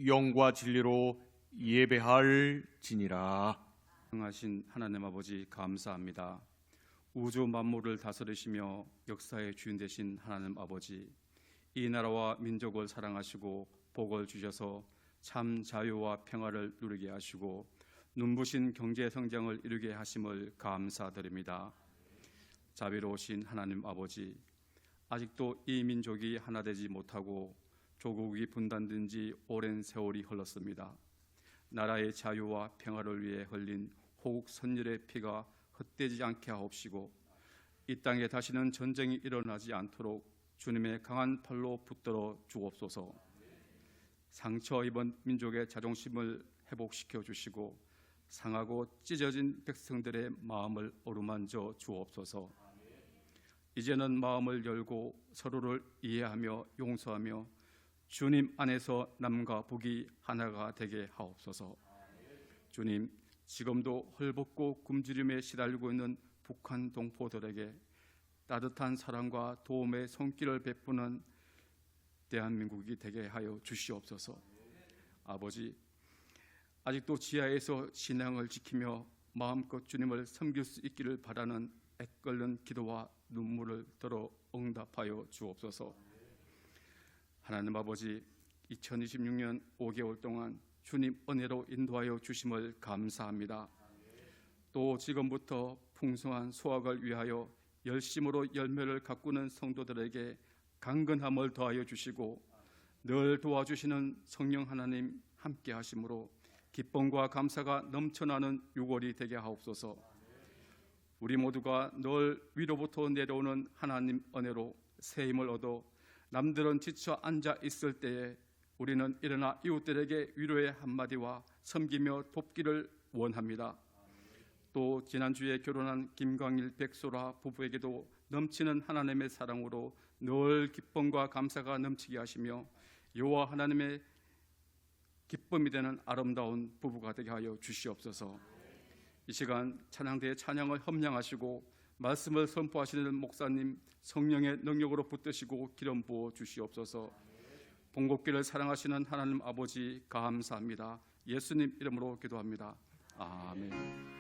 영과 진리로 예배할지니라. 하신 하나님 아버지 감사합니다. 우주 만물을 다스리시며 역사의 주인 되신 하나님 아버지, 이 나라와 민족을 사랑하시고 복을 주셔서 참 자유와 평화를 누리게 하시고 눈부신 경제 성장을 이루게 하심을 감사드립니다. 자비로우신 하나님 아버지, 아직도 이 민족이 하나 되지 못하고 조국이 분단된 지 오랜 세월이 흘렀습니다. 나라의 자유와 평화를 위해 흘린 호국 선열의 피가 헛되지 않게 하옵시고 이 땅에 다시는 전쟁이 일어나지 않도록 주님의 강한 팔로 붙들어 주옵소서. 상처 입은 민족의 자존심을 회복시켜 주시고 상하고 찢어진 백성들의 마음을 어루만져 주옵소서. 이제는 마음을 열고 서로를 이해하며 용서하며 주님 안에서 남과 북이 하나가 되게 하옵소서. 주님, 지금도 헐벗고 굶주림에 시달리고 있는 북한 동포들에게 따뜻한 사랑과 도움의 손길을 베푸는 대한민국이 되게 하여 주시옵소서. 아버지, 아직도 지하에서 신앙을 지키며 마음껏 주님을 섬길 수 있기를 바라는 애끓는 기도와 눈물을 들어 응답하여 주옵소서. 하나님 아버지, 2026년 5개월 동안 주님 은혜로 인도하여 주심을 감사합니다. 또 지금부터 풍성한 수확을 위하여 열심으로 열매를 가꾸는 성도들에게 강건함을 더하여 주시고 늘 도와주시는 성령 하나님 함께 하심으로 기쁨과 감사가 넘쳐나는 6월이 되게 하옵소서. 우리 모두가 늘 위로부터 내려오는 하나님 은혜로 새 힘을 얻어 남들은 지쳐 앉아 있을 때에 우리는 일어나 이웃들에게 위로의 한마디와 섬기며 돕기를 원합니다. 또 지난주에 결혼한 김광일 백소라 부부에게도 넘치는 하나님의 사랑으로 늘 기쁨과 감사가 넘치게 하시며 여호와 하나님의 기쁨이 되는 아름다운 부부가 되게 하여 주시옵소서. 이 시간 찬양대의 찬양을 협량하시고 말씀을 선포하시는 목사님 성령의 능력으로 붙드시고 기름 부어 주시옵소서. 본국기를 사랑하시는 하나님 아버지 감사합니다. 예수님 이름으로 기도합니다. 아멘.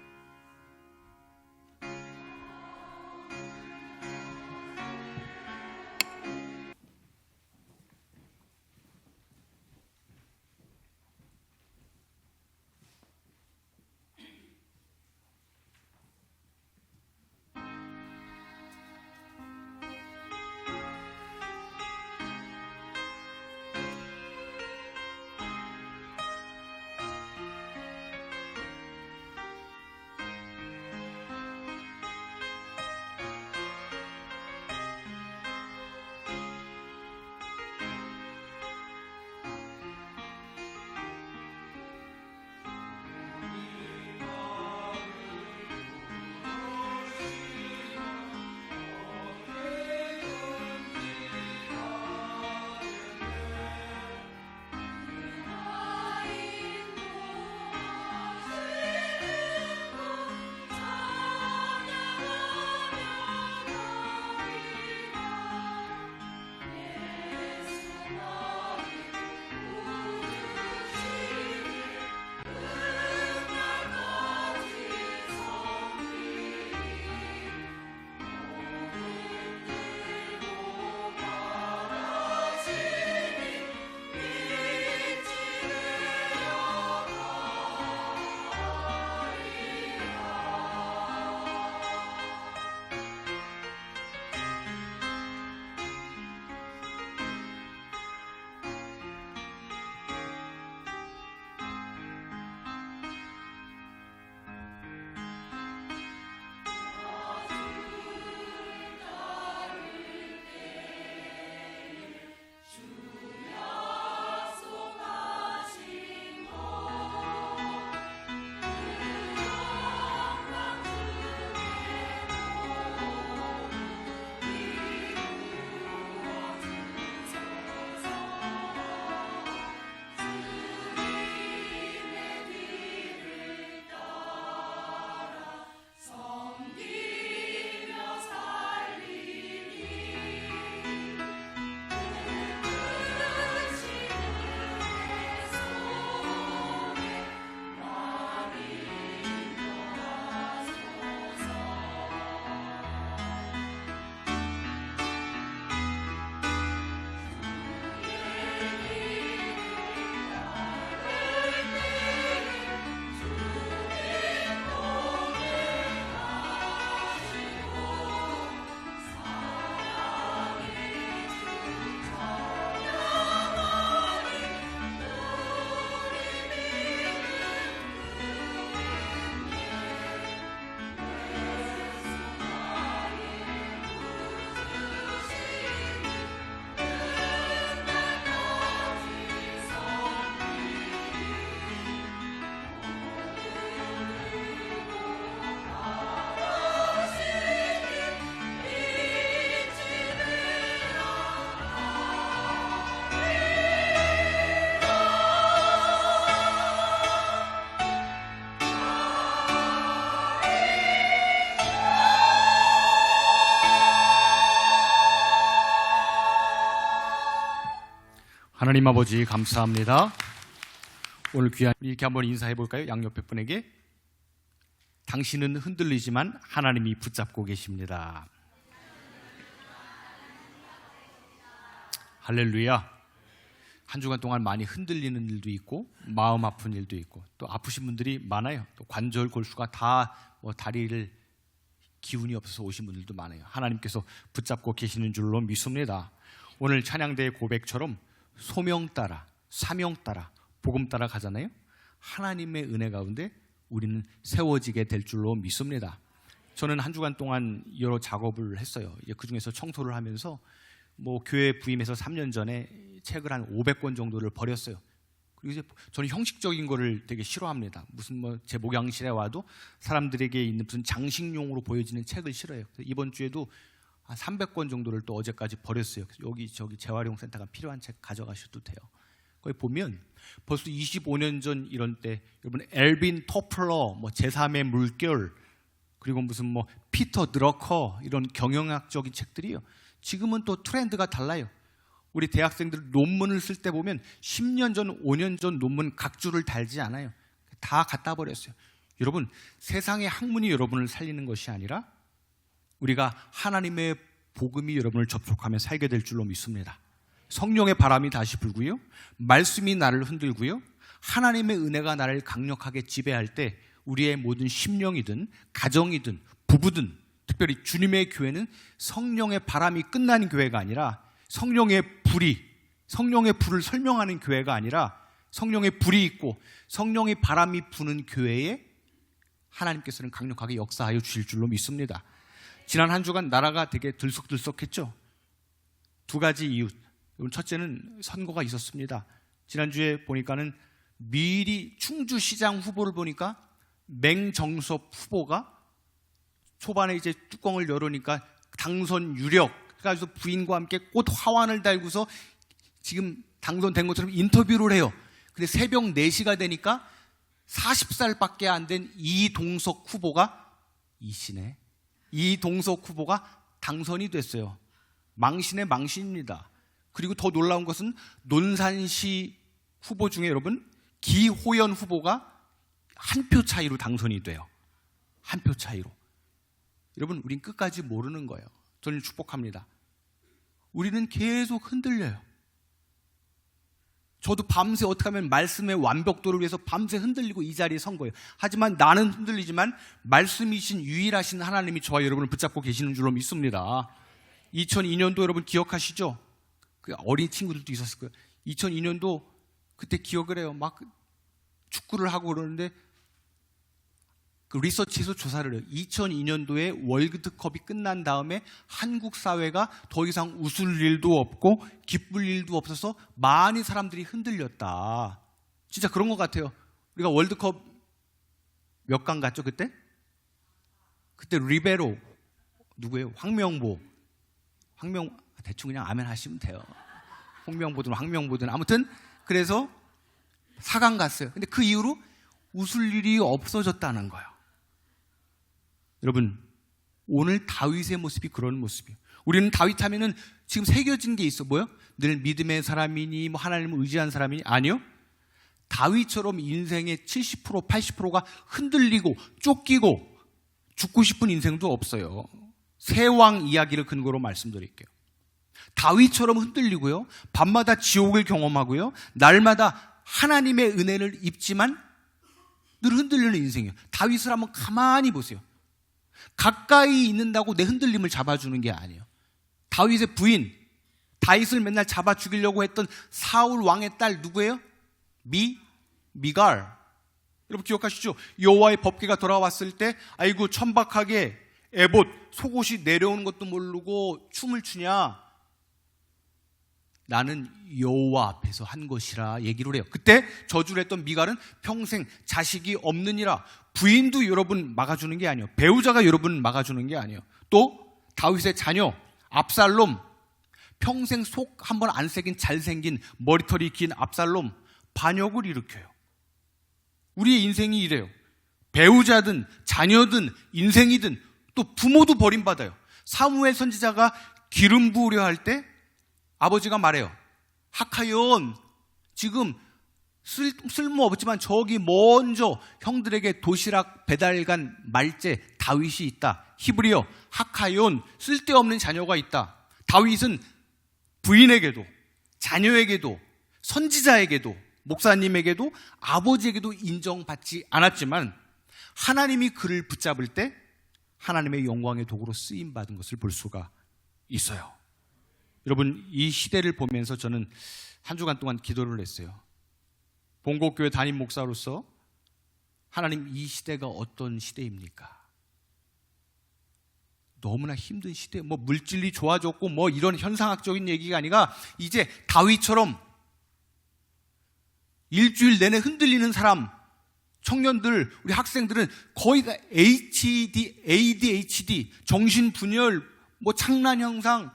하나님 아버지 감사합니다. 오늘 귀한 이렇게 한번 인사해 볼까요? 양옆에 분에게. 당신은 흔들리지만 하나님이 붙잡고 계십니다. 할렐루야. 한 주간 동안 많이 흔들리는 일도 있고 마음 아픈 일도 있고 또 아프신 분들이 많아요. 또 관절 골수가 다 다리를 기운이 없어서 오신 분들도 많아요. 하나님께서 붙잡고 계시는 줄로 믿습니다. 오늘 찬양대의 고백처럼 소명 따라, 사명 따라, 복음 따라 가잖아요. 하나님의 은혜 가운데 우리는 세워지게 될 줄로 믿습니다. 저는 한 주간 동안 여러 작업을 했어요. 그 중에서 청소를 하면서 교회 부임해서 3년 전에 책을 한 500권 정도를 버렸어요. 그리고 이제 저는 형식적인 거를 되게 싫어합니다. 무슨 제 목양실에 와도 사람들에게 있는 무슨 장식용으로 보여지는 책을 싫어해요. 그래서 이번 주에도 한 300권 정도를 또 어제까지 버렸어요. 그래서 여기 재활용센터가 필요한 책 가져가셔도 돼요. 거기 보면 벌써 25년 전 이런 때 여러분 엘빈 토플러, 제3의 물결, 그리고 무슨 피터 드러커 이런 경영학적인 책들이요. 지금은 또 트렌드가 달라요. 우리 대학생들 논문을 쓸 때 보면 10년 전, 5년 전 논문 각주를 달지 않아요. 다 갖다 버렸어요. 여러분, 세상의 학문이 여러분을 살리는 것이 아니라 우리가 하나님의 복음이 여러분을 접촉하며 살게 될 줄로 믿습니다. 성령의 바람이 다시 불고요, 말씀이 나를 흔들고요, 하나님의 은혜가 나를 강력하게 지배할 때 우리의 모든 심령이든 가정이든 부부든 특별히 주님의 교회는 성령의 바람이 끝나는 교회가 아니라 성령의 불을 설명하는 교회가 아니라 성령의 불이 있고 성령의 바람이 부는 교회에 하나님께서는 강력하게 역사하여 주실 줄로 믿습니다. 지난 한 주간 나라가 되게 들썩들썩했죠. 두 가지 이유. 첫째는 선거가 있었습니다. 지난주에 보니까는 미리 충주시장 후보를 보니까 맹정섭 후보가 초반에 이제 뚜껑을 열으니까 당선 유력, 그래서 부인과 함께 꽃 화환을 달고서 지금 당선된 것처럼 인터뷰를 해요. 근데 새벽 4시가 되니까 40살밖에 안 된 이동석 후보가 이동석 후보가 당선이 됐어요. 망신의 망신입니다. 그리고 더 놀라운 것은 논산시 후보 중에 여러분 기호연 후보가 한 표 차이로 당선이 돼요. 한 표 차이로. 여러분, 우린 끝까지 모르는 거예요. 저는 축복합니다. 우리는 계속 흔들려요. 저도 밤새 어떻게 하면 말씀의 완벽도를 위해서 밤새 흔들리고 이 자리에 선 거예요. 하지만 나는 흔들리지만 말씀이신 유일하신 하나님이 저와 여러분을 붙잡고 계시는 줄로 믿습니다. 2002년도 여러분 기억하시죠? 그 어린 친구들도 있었을 거예요. 2002년도 그때 기억을 해요. 막 축구를 하고 그러는데 그 리서치에서 조사를 해요. 2002년도에 월드컵이 끝난 다음에 한국 사회가 더 이상 웃을 일도 없고 기쁠 일도 없어서 많은 사람들이 흔들렸다. 진짜 그런 것 같아요. 우리가 월드컵 몇 강 갔죠 그때? 그때 리베로 누구예요? 황명보. 대충 그냥 아멘 하시면 돼요. 홍명보든 황명보든 아무튼 그래서 4강 갔어요. 근데 그 이후로 웃을 일이 없어졌다는 거예요. 여러분, 오늘 다윗의 모습이 그런 모습이에요. 우리는 다윗 하면은 지금 새겨진 게 있어. 뭐요? 늘 믿음의 사람이니 하나님을 의지한 사람이니? 아니요. 다윗처럼 인생의 70%, 80%가 흔들리고 쫓기고 죽고 싶은 인생도 없어요. 세 왕 이야기를 근거로 말씀드릴게요. 다윗처럼 흔들리고요, 밤마다 지옥을 경험하고요, 날마다 하나님의 은혜를 입지만 늘 흔들리는 인생이에요. 다윗을 한번 가만히 보세요. 가까이 있는다고 내 흔들림을 잡아주는 게 아니에요. 다윗의 부인, 다윗을 맨날 잡아 죽이려고 했던 사울 왕의 딸 누구예요? 미갈. 여러분 기억하시죠? 여호와의 법궤가 돌아왔을 때 아이고 천박하게 에봇, 속옷이 내려오는 것도 모르고 춤을 추냐? 나는 여호와 앞에서 한 것이라 얘기를 해요. 그때 저주를 했던 미갈은 평생 자식이 없느니라. 부인도 여러분 막아주는 게 아니에요. 배우자가 여러분 막아주는 게 아니에요. 또 다윗의 자녀 압살롬, 평생 속 한번 안 새긴 잘생긴 머리털이 긴 압살롬 반역을 일으켜요. 우리의 인생이 이래요. 배우자든 자녀든 인생이든 또 부모도 버림받아요. 사무엘 선지자가 기름 부으려 할 때 아버지가 말해요. 하카연 지금 쓸모없지만 저기 먼저 형들에게 도시락 배달간 말제 다윗이 있다. 히브리어 하카연 쓸데없는 자녀가 있다. 다윗은 부인에게도 자녀에게도 선지자에게도 목사님에게도 아버지에게도 인정받지 않았지만 하나님이 그를 붙잡을 때 하나님의 영광의 도구로 쓰임받은 것을 볼 수가 있어요. 여러분, 이 시대를 보면서 저는 한 주간 동안 기도를 했어요. 본국교회 담임 목사로서 하나님, 이 시대가 어떤 시대입니까? 너무나 힘든 시대, 물질이 좋아졌고 이런 현상학적인 얘기가 아니라 이제 다윗처럼 일주일 내내 흔들리는 사람, 청년들, 우리 학생들은 거의 다 ADHD, 정신분열, 창란 현상.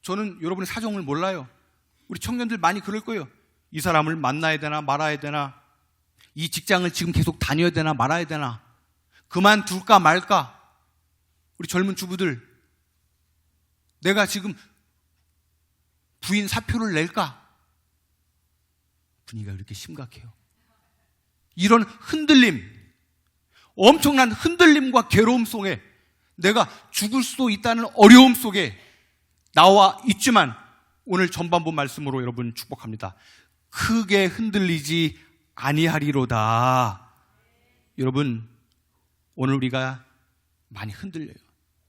저는 여러분의 사정을 몰라요. 우리 청년들 많이 그럴 거예요. 이 사람을 만나야 되나 말아야 되나, 이 직장을 지금 계속 다녀야 되나 말아야 되나, 그만둘까 말까. 우리 젊은 주부들, 내가 지금 부인 사표를 낼까? 분위기가 이렇게 심각해요. 이런 흔들림, 엄청난 흔들림과 괴로움 속에, 내가 죽을 수도 있다는 어려움 속에 나와 있지만 오늘 전반부 말씀으로 여러분 축복합니다. 크게 흔들리지 아니하리로다. 여러분, 오늘 우리가 많이 흔들려요.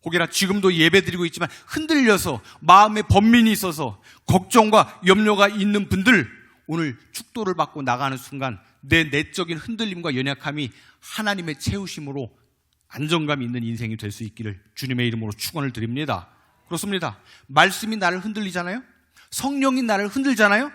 혹여나 지금도 예배드리고 있지만 흔들려서 마음에 번민이 있어서 걱정과 염려가 있는 분들, 오늘 축도를 받고 나가는 순간 내 내적인 흔들림과 연약함이 하나님의 채우심으로 안정감 있는 인생이 될 수 있기를 주님의 이름으로 축원을 드립니다. 그렇습니다. 말씀이 나를 흔들리잖아요. 성령이 나를 흔들잖아요.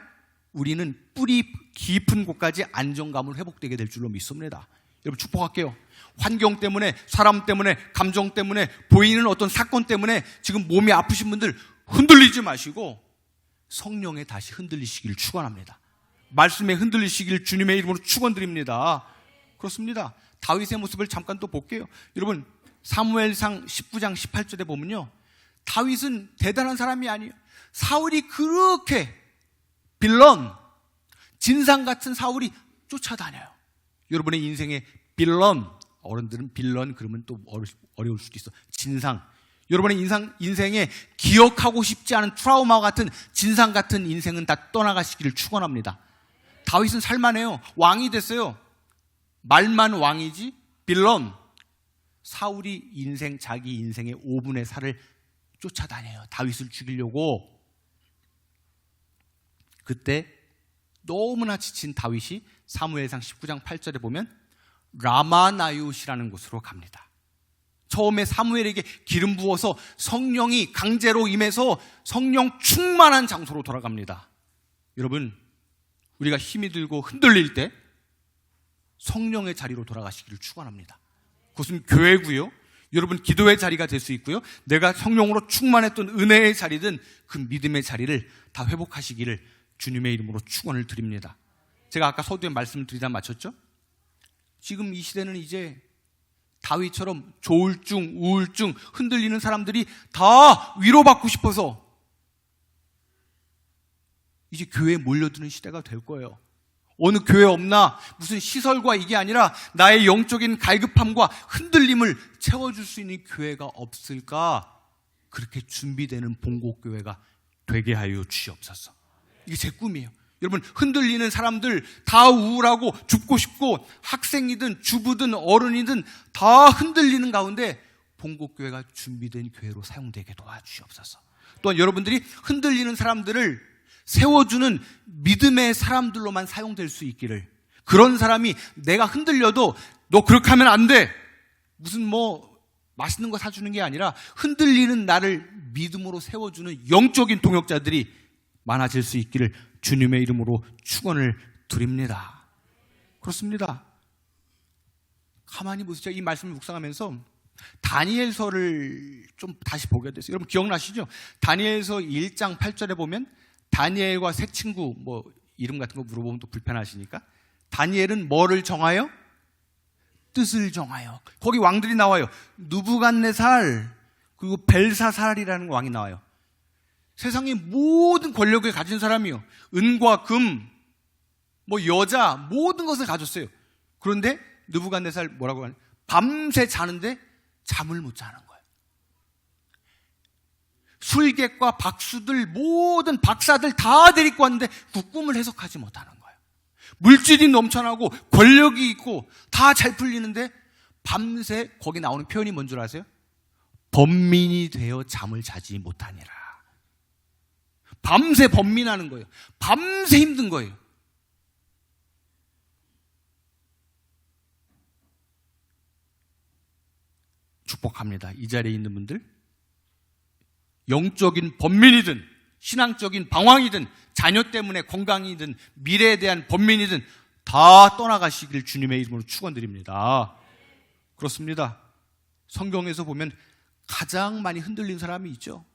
우리는 뿌리 깊은 곳까지 안정감을 회복되게 될 줄로 믿습니다. 여러분, 축복할게요. 환경 때문에, 사람 때문에, 감정 때문에, 보이는 어떤 사건 때문에 지금 몸이 아프신 분들 흔들리지 마시고 성령에 다시 흔들리시길 축원합니다. 말씀에 흔들리시길 주님의 이름으로 축원드립니다. 그렇습니다. 다윗의 모습을 잠깐 또 볼게요. 여러분, 사무엘상 19장 18절에 보면요, 다윗은 대단한 사람이 아니에요. 사울이 그렇게 빌런, 진상 같은 사울이 쫓아다녀요. 여러분의 인생에 빌런, 어른들은 빌런 그러면 또 어려울 수도 있어. 진상. 여러분의 인생에 기억하고 싶지 않은 트라우마 같은 진상 같은 인생은 다 떠나가시기를 축원합니다. 다윗은 살만해요. 왕이 됐어요. 말만 왕이지 빌런. 사울이 자기 인생의 5분의 4를 쫓아다녀요. 다윗을 죽이려고. 그때 너무나 지친 다윗이 사무엘상 19장 8절에 보면 라마나윳이라는 곳으로 갑니다. 처음에 사무엘에게 기름 부어서 성령이 강제로 임해서 성령 충만한 장소로 돌아갑니다. 여러분, 우리가 힘이 들고 흔들릴 때 성령의 자리로 돌아가시기를 축원합니다. 그것은 교회고요. 여러분, 기도의 자리가 될 수 있고요. 내가 성령으로 충만했던 은혜의 자리든 그 믿음의 자리를 다 회복하시기를 주님의 이름으로 축원을 드립니다. 제가 아까 서두에 말씀드리다 마쳤죠? 지금 이 시대는 이제 다윗처럼 조울증, 우울증, 흔들리는 사람들이 다 위로받고 싶어서 이제 교회에 몰려드는 시대가 될 거예요. 어느 교회 없나? 무슨 시설과 이게 아니라 나의 영적인 갈급함과 흔들림을 채워줄 수 있는 교회가 없을까? 그렇게 준비되는 본국교회가 되게 하여 주시옵소서. 이게 제 꿈이에요. 여러분, 흔들리는 사람들 다 우울하고 죽고 싶고, 학생이든 주부든 어른이든 다 흔들리는 가운데 본국교회가 준비된 교회로 사용되게 도와주시옵소서. 또한 여러분들이 흔들리는 사람들을 세워주는 믿음의 사람들로만 사용될 수 있기를, 그런 사람이 내가 흔들려도 너 그렇게 하면 안 돼, 무슨 맛있는 거 사주는 게 아니라 흔들리는 나를 믿음으로 세워주는 영적인 동역자들이 많아질 수 있기를 주님의 이름으로 축원을 드립니다. 그렇습니다. 가만히 보세요. 이 말씀을 묵상하면서 다니엘서를 좀 다시 보게 됐어요. 여러분 기억나시죠? 다니엘서 1장 8절에 보면 다니엘과 새 친구 이름 같은 거 물어보면 또 불편하시니까 다니엘은 뭐를 정하여? 뜻을 정하여. 거기 왕들이 나와요. 누부갓네살 그리고 벨사살이라는 왕이 나와요. 세상의 모든 권력을 가진 사람이요. 은과 금, 뭐 여자, 모든 것을 가졌어요. 그런데 느부갓네살 뭐라고 하냐? 밤새 자는데 잠을 못 자는 거예요. 술객과 박수들, 모든 박사들 다 데리고 왔는데 그 꿈을 해석하지 못하는 거예요. 물질이 넘쳐나고 권력이 있고 다 잘 풀리는데 밤새, 거기 나오는 표현이 뭔 줄 아세요? 번민이 되어 잠을 자지 못하니라. 밤새 번민하는 거예요. 밤새 힘든 거예요. 축복합니다. 이 자리에 있는 분들, 영적인 번민이든 신앙적인 방황이든 자녀 때문에 건강이든 미래에 대한 번민이든 다 떠나가시길 주님의 이름으로 축원드립니다. 그렇습니다. 성경에서 보면 가장 많이 흔들린 사람이 있죠.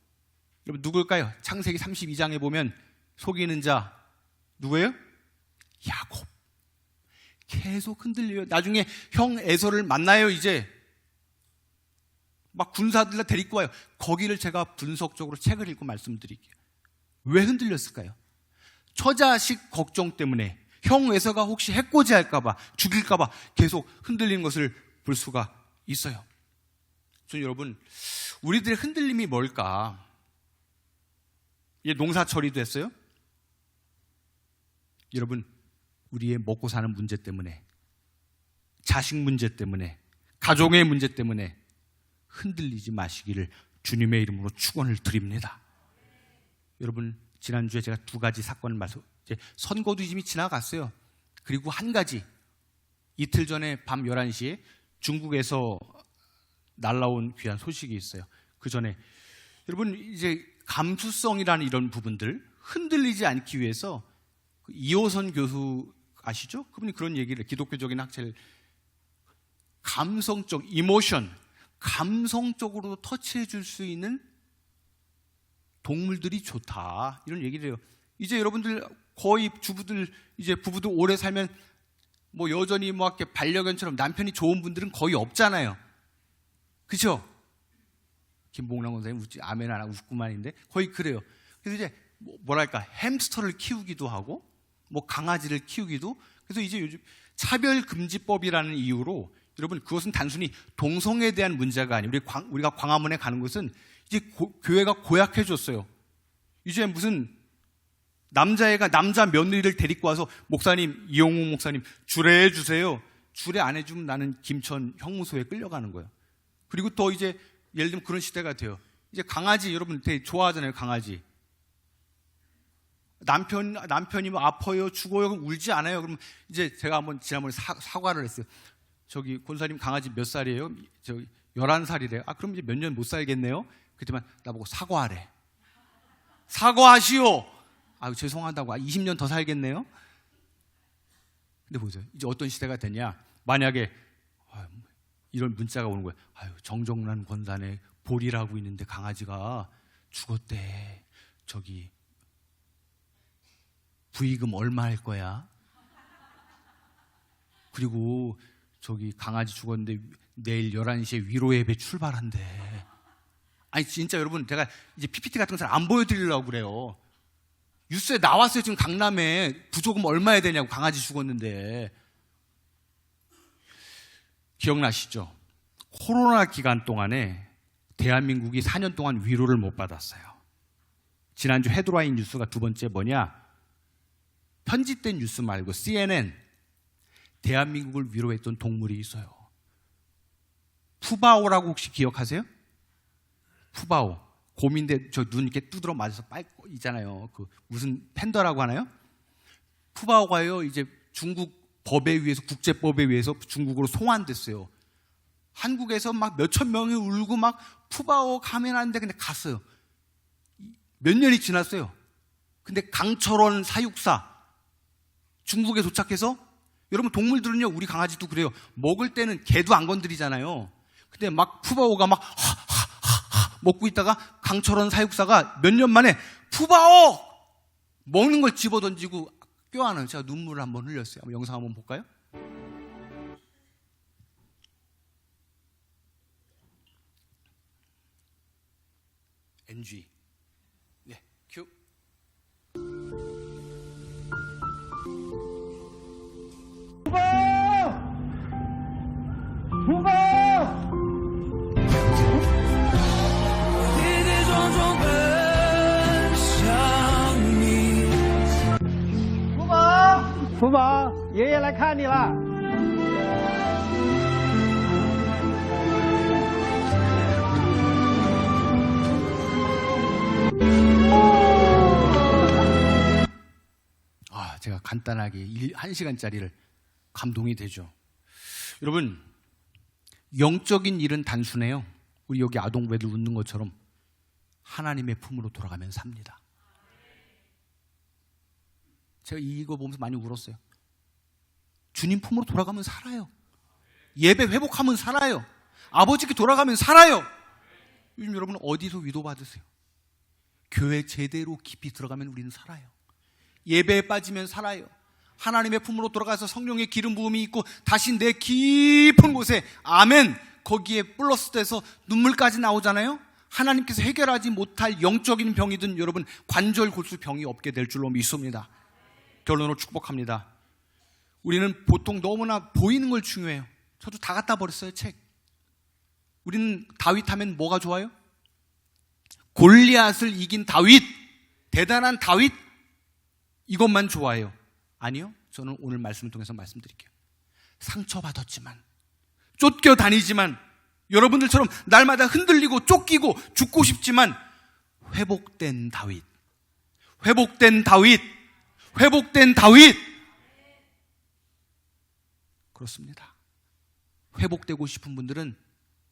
여러분 누굴까요? 창세기 32장에 보면 속이는 자 누구예요? 야곱. 계속 흔들려요. 나중에 형 에서를 만나요. 이제 막 군사들 다 데리고 와요. 거기를 제가 분석적으로 책을 읽고 말씀드릴게요. 왜 흔들렸을까요? 처자식 걱정 때문에 형 에서가 혹시 해코지할까봐, 죽일까봐 계속 흔들리는 것을 볼 수가 있어요. 전 여러분, 우리들의 흔들림이 뭘까? 이제 농사철이 됐어요? 여러분, 우리의 먹고 사는 문제 때문에, 자식 문제 때문에, 가족의 문제 때문에 흔들리지 마시기를 주님의 이름으로 축원을 드립니다. 여러분, 지난주에 제가 두 가지 사건을 이제 선거도 이미 지나갔어요. 그리고 한 가지, 이틀 전에 밤 11시에 중국에서 날라온 귀한 소식이 있어요. 그 전에 여러분, 이제 감수성이라는 이런 부분들 흔들리지 않기 위해서 이호선 교수 아시죠? 그분이 그런 얘기를, 기독교적인 학자를, 감성적, 이모션, 감성적으로 터치해 줄 수 있는 동물들이 좋다, 이런 얘기를 해요. 이제 여러분들 거의 주부들, 이제 부부도 오래 살면 뭐 여전히 뭐 이렇게 반려견처럼 남편이 좋은 분들은 거의 없잖아요. 그렇죠? 김봉남 권사님 웃지, 아멘 안 하고 웃고만 있는데 거의 그래요. 그래서 이제 뭐랄까, 햄스터를 키우기도 하고 뭐 강아지를 키우기도. 그래서 이제 요즘 차별금지법이라는 이유로, 여러분 그것은 단순히 동성애에 대한 문제가 아니에요. 우리가 광화문에 가는 것은 이제 교회가 고약해 줬어요. 이제 무슨 남자애가 남자 며느리를 데리고 와서 목사님, 이용욱 목사님 주례해 주세요. 주례 안 해주면 나는 김천 형무소에 끌려가는 거예요. 그리고 또 이제 예를 들면 그런 시대가 돼요. 이제 강아지, 여러분 되게 좋아하잖아요. 강아지. 남편이 뭐 아파요, 죽어요, 그럼 울지 않아요. 그러면 이제 제가 한번 지난번에 사과를 했어요. 저기 권사님 강아지 몇 살이에요? 저기 11살이래요. 아, 그럼 이제 몇 년 못 살겠네요. 그랬더니 나보고 사과하래. 사과하시오. 아유, 죄송하다고. 20년 더 살겠네요. 근데 보세요. 이제 어떤 시대가 되냐. 만약에 이런 문자가 오는 거예요. 아유, 정정란 권사네 볼이라고 있는데 강아지가 죽었대. 저기 부의금 얼마 할 거야? 그리고 저기 강아지 죽었는데 내일 11시에 위로 예배 출발한대. 아니 진짜 여러분, 제가 이제 PPT 같은 거 잘 안 보여드리려고 그래요. 뉴스에 나왔어요. 지금 강남에 부조금 얼마 해야 되냐고, 강아지 죽었는데. 기억나시죠? 코로나 기간 동안에 대한민국이 4년 동안 위로를 못 받았어요. 지난주 헤드라인 뉴스가 두 번째 뭐냐? 편집된 뉴스 말고 CNN, 대한민국을 위로했던 동물이 있어요. 푸바오라고 혹시 기억하세요? 푸바오. 곰인데 저 눈 이렇게 두드러 맞아서 빨고 있잖아요. 그 무슨 팬더라고 하나요? 푸바오가요, 이제 중국 법에 의해서, 국제법에 의해서 중국으로 송환됐어요. 한국에서 막 몇천 명이 울고 막 푸바오 가면 안 돼. 근데 갔어요. 몇 년이 지났어요. 근데 강철원 사육사 중국에 도착해서, 여러분 동물들은요, 우리 강아지도 그래요. 먹을 때는 개도 안 건드리잖아요. 근데 막 푸바오가 막 먹고 있다가 강철원 사육사가 몇 년 만에 푸바오! 먹는 걸 집어던지고 껴안아요. 제가 눈물을 한번 흘렸어요. 한번 영상 한번 볼까요? NG. 네. 福宝，爷爷来看你了。 제가 간단하게 1시간짜리를 감동이 되죠. 여러분, 영적인 일은 단순해요. 우리 여기 아동부애들 웃는 것처럼 하나님의 품으로 돌아가면 삽니다. 제가 이거 보면서 많이 울었어요. 주님 품으로 돌아가면 살아요. 예배 회복하면 살아요. 아버지께 돌아가면 살아요. 요즘 여러분 어디서 위로받으세요? 교회 제대로 깊이 들어가면 우리는 살아요. 예배에 빠지면 살아요. 하나님의 품으로 돌아가서 성령의 기름 부음이 있고 다시 내 깊은 곳에 아멘 거기에 플러스 돼서 눈물까지 나오잖아요. 하나님께서 해결하지 못할 영적인 병이든 여러분 관절 골수 병이 없게 될 줄로 믿습니다. 결론으로 축복합니다. 우리는 보통 너무나 보이는 걸 중요해요. 저도 다 갖다 버렸어요. 책. 우리는 다윗 하면 뭐가 좋아요? 골리앗을 이긴 다윗, 대단한 다윗, 이것만 좋아해요. 아니요. 저는 오늘 말씀을 통해서 말씀드릴게요. 상처받았지만, 쫓겨다니지만, 여러분들처럼 날마다 흔들리고 쫓기고 죽고 싶지만 회복된 다윗, 회복된 다윗, 회복된 다윗. 그렇습니다. 회복되고 싶은 분들은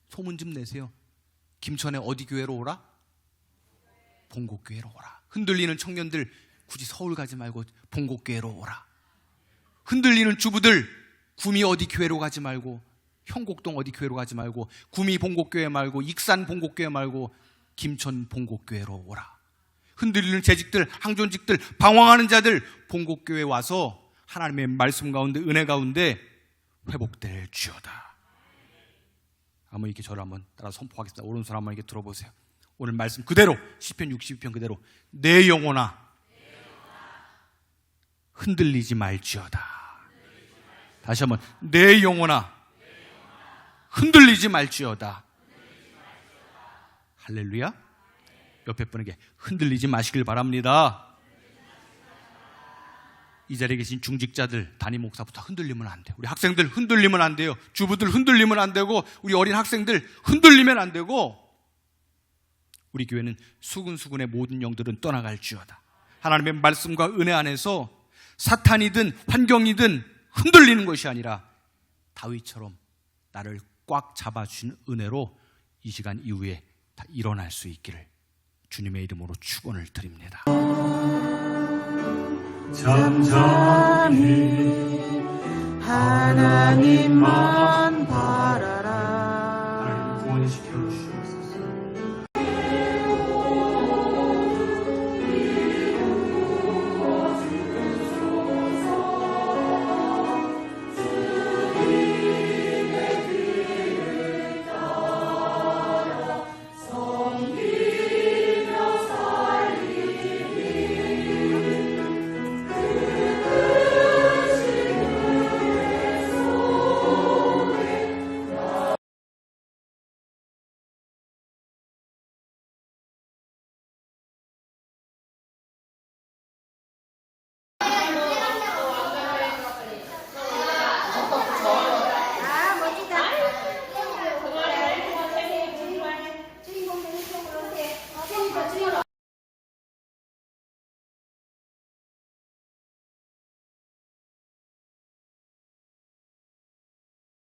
소문 좀 내세요. 김천에 어디 교회로 오라? 본곡교회로 오라. 흔들리는 청년들 굳이 서울 가지 말고 본곡교회로 오라. 흔들리는 주부들 구미 어디 교회로 가지 말고 형곡동 어디 교회로 가지 말고 구미 본곡교회 말고 익산 본곡교회 말고 김천 본곡교회로 오라. 흔들리는 재직들, 항존직들, 방황하는 자들 본곡교회 와서 하나님의 말씀 가운데 은혜 가운데 회복될 지어다. 한번 이렇게 저를 한번 따라 선포하겠습니다. 오른손 한번 이렇게 들어보세요. 오늘 말씀 그대로 시편 62편 그대로 내 영혼아 흔들리지 말지어다. 다시 한번 내 영혼아 흔들리지 말지어다. 할렐루야. 옆에 분에게 흔들리지 마시길 바랍니다. 이 자리에 계신 중직자들, 담임 목사부터 흔들리면 안 돼요. 우리 학생들 흔들리면 안 돼요. 주부들 흔들리면 안 되고 우리 어린 학생들 흔들리면 안 되고 우리 교회는 수군수군의 모든 영들은 떠나갈지어다. 하나님의 말씀과 은혜 안에서 사탄이든 환경이든 흔들리는 것이 아니라 다윗처럼 나를 꽉 잡아준 은혜로 이 시간 이후에 다 일어날 수 있기를 주님의 이름으로 축원을 드립니다. 잠잠히